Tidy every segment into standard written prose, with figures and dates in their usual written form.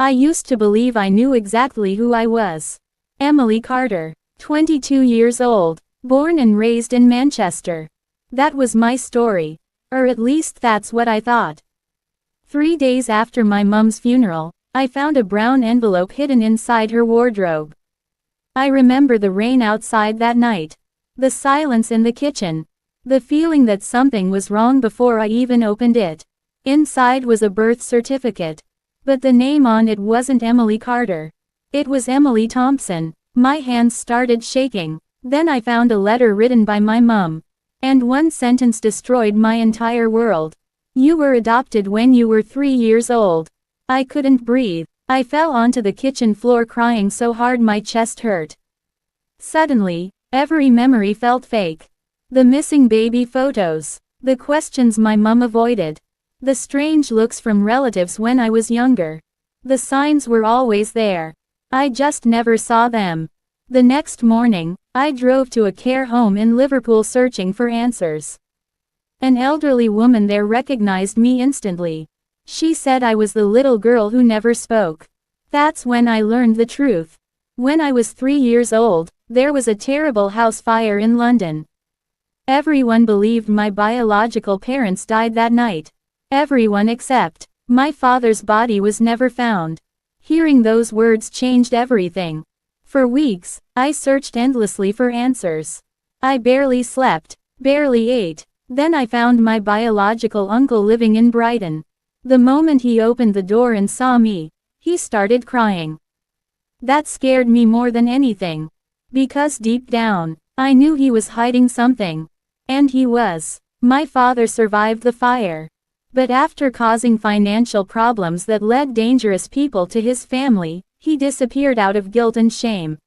I used to believe I knew exactly who I was. Emily Carter, 22 years old, born and raised in Manchester. That was my story. Or at least that's what I thought. 3 days after my mum's funeral, I found a brown envelope hidden inside her wardrobe. I remember the rain outside that night. The silence in the kitchen. The feeling that something was wrong before I even opened it. Inside was a birth certificate. But the name on it wasn't Emily Carter. It was Emily Thompson. My hands started shaking. Then I found a letter written by my mum. And one sentence destroyed my entire world. You were adopted when you were 3 years old. I couldn't breathe. I fell onto the kitchen floor crying so hard my chest hurt. Suddenly, every memory felt fake. The missing baby photos. The questions my mum avoided. The strange looks from relatives when I was younger. The signs were always there. I just never saw them. The next morning, I drove to a care home in Liverpool searching for answers. An elderly woman there recognized me instantly. She said I was the little girl who never spoke. That's when I learned the truth. When I was 3 years old, there was a terrible house fire in London. Everyone believed my biological parents died that night. Everyone except my father's body was never found. Hearing those words changed everything. For weeks, I searched endlessly for answers. I barely slept, barely ate. Then I found my biological uncle living in Brighton. The moment he opened the door and saw me, he started crying. That scared me more than anything. Because deep down, I knew he was hiding something. And he was. My father survived the fire. But after causing financial problems that led dangerous people to his family, he disappeared out of guilt and shame.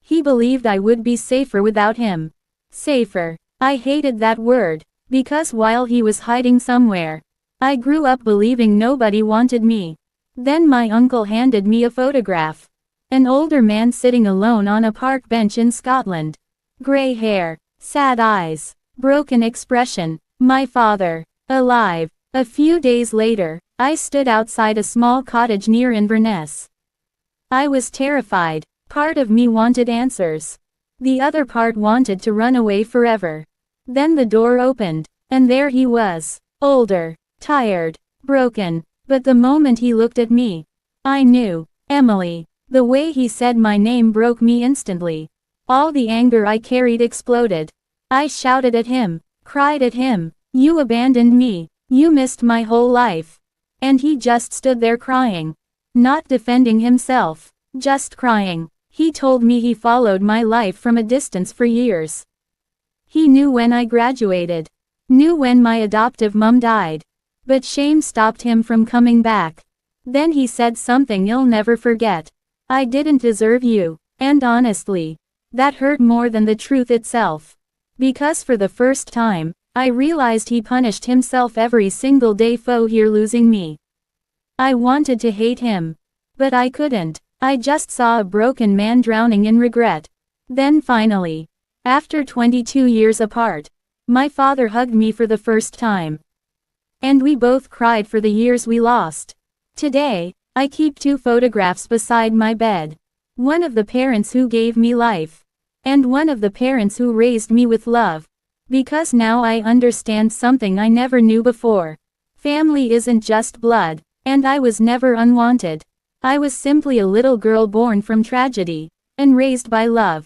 He believed I would be safer without him. Safer. I hated that word. Because while he was hiding somewhere, I grew up believing nobody wanted me. Then my uncle handed me a photograph. An older man sitting alone on a park bench in Scotland. Gray hair, sad eyes, broken expression. My father, alive. A few days later, I stood outside a small cottage near Inverness. I was terrified. Part of me wanted answers. The other part wanted to run away forever. Then the door opened, and there he was, older, tired, broken. But the moment he looked at me, I knew. Emily. The way he said my name broke me instantly. All the anger I carried exploded. I shouted at him, cried at him, "You abandoned me, you missed my whole life." And he just stood there crying. Not defending himself, just crying. He told me he followed my life from a distance for years. He knew when I graduated. Knew when my adoptive mum died. But shame stopped him from coming back. Then he said something you'll never forget. I didn't deserve you. And honestly, that hurt more than the truth itself. Because for the first time, I realized he punished himself every single day for losing me. I wanted to hate him. But I couldn't. I just saw a broken man drowning in regret. Then finally, after 22 years apart, my father hugged me for the first time. And we both cried for the years we lost. Today, I keep 2 photographs beside my bed. One of the parents who gave me life. And one of the parents who raised me with love. Because now I understand something I never knew before. Family isn't just blood. And I was never unwanted. I was simply a little girl born from tragedy, and raised by love.